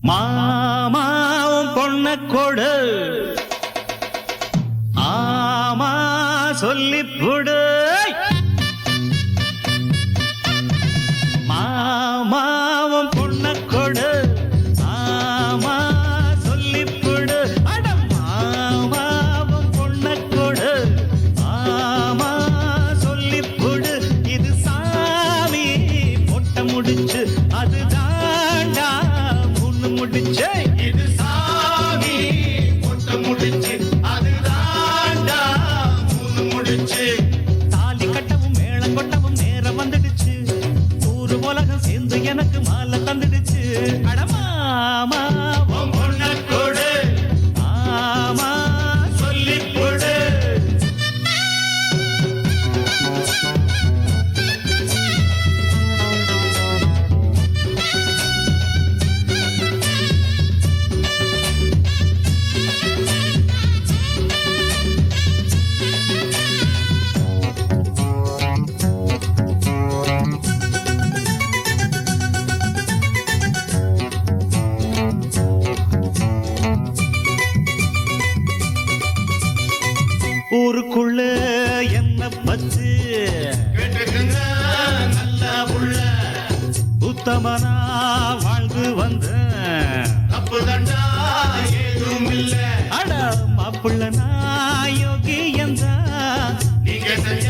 மாமாவும் பொண்ண கொடு ஆமா சொல்லி புடு மாமாவும் பொண்ண கொடு ஆமா சொல்லி புடு அட மாமாவும் பொண்ண கொடு ஆமா சொல்லி புடு இது சாமி பொட்ட முடிச்சு அது தாண்டா முடிச்சே இது சாமி பொட்ட முடிச்சு அது தாண்டா மூணு முடிச்சு தாலி கட்டவும் மேளம் கொட்டவும் நேரம் வந்துடுச்சு ஊரு உலகம் சேர்ந்து எனக்கு மாலை தந்துடுச்சு அடமாமா பொண்ண கொடு ஆமா சொல்லி கொடு ஊருக்குள்ள என்ன பச்சு நல்ல உள்ள உத்தமனா வாழ்ந்து வந்த தப்பு தண்டா ஏதும் இல்ல அட மாப்பிள்ள நாயோகி என்றா நீங்க செஞ்ச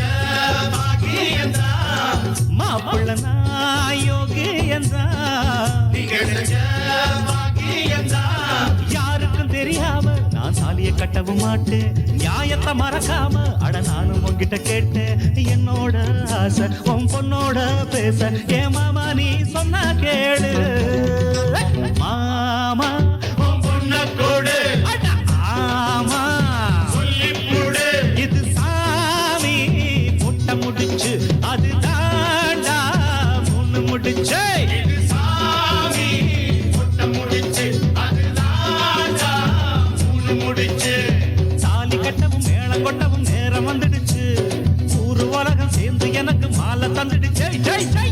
பாக்கி என்றா மாப்பிள்ள நாயோகி என்றா நீங்க செஞ்ச பாக்கி என்றா யாருக்கும் தெரியாம நான் சாலிய கட்டவும் மாட்டேன் நியாயத்தை மறக்காம அட நானும் உன்கிட்ட கேட்டேன் என்னோட ஆசை உன் பொண்ணோட பேச ஏ மாமா நீ சொன்னா கேளு மாமா உன் பொண்ண கொடு ஆமா சொல்லி கொடு இது சாமி பொட்ட முடிச்சு அது தாண்டா மூணு முடிச்சு இது சாமி பொட்ட முடிச்சு அது தாண்டா மூணு முடிச்சு கட்டவும் மேளம் கொட்டவும் நேரம் வந்துடுச்சு ஊரு உலகம் சேர்ந்து எனக்கு மாலை தந்துடுச்சு ஜெய் ஜெய்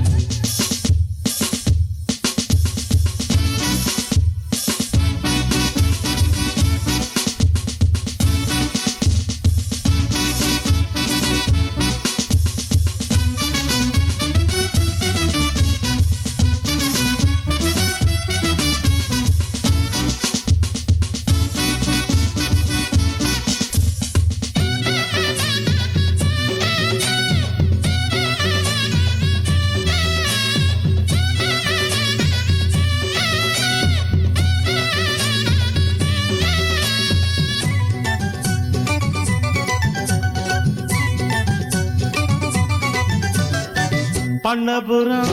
பண்ணபுரம்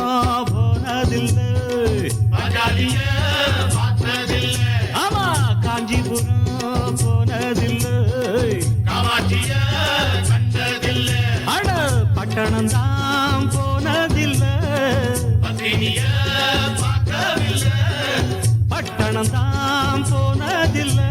போனதில்லை ஆமா காஞ்சிபுரம் போனதில்லை அட பட்டணம் தான் போனதில்லை பட்டணம் தான் போனதில்லை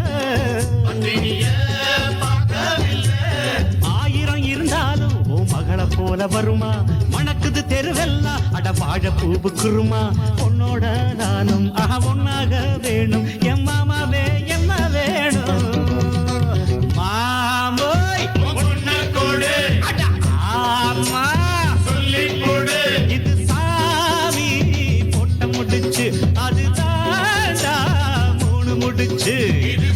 ஆயிரம் இருந்தாலும் ஓ மகளை போல வருமா மணக்குது தெருவெல்லாம் அட வாழ பூவு குருமா பொண்ணோட நானும் ஒன்னாக வேணும் என் மாமாவே என்ன வேணும் மாமோய் பொண்ண கொடு ஆமா சொல்லி கொடு இது சாமி பொட்ட முடிச்சு அது தாண்டா மூணு முடிச்சு இது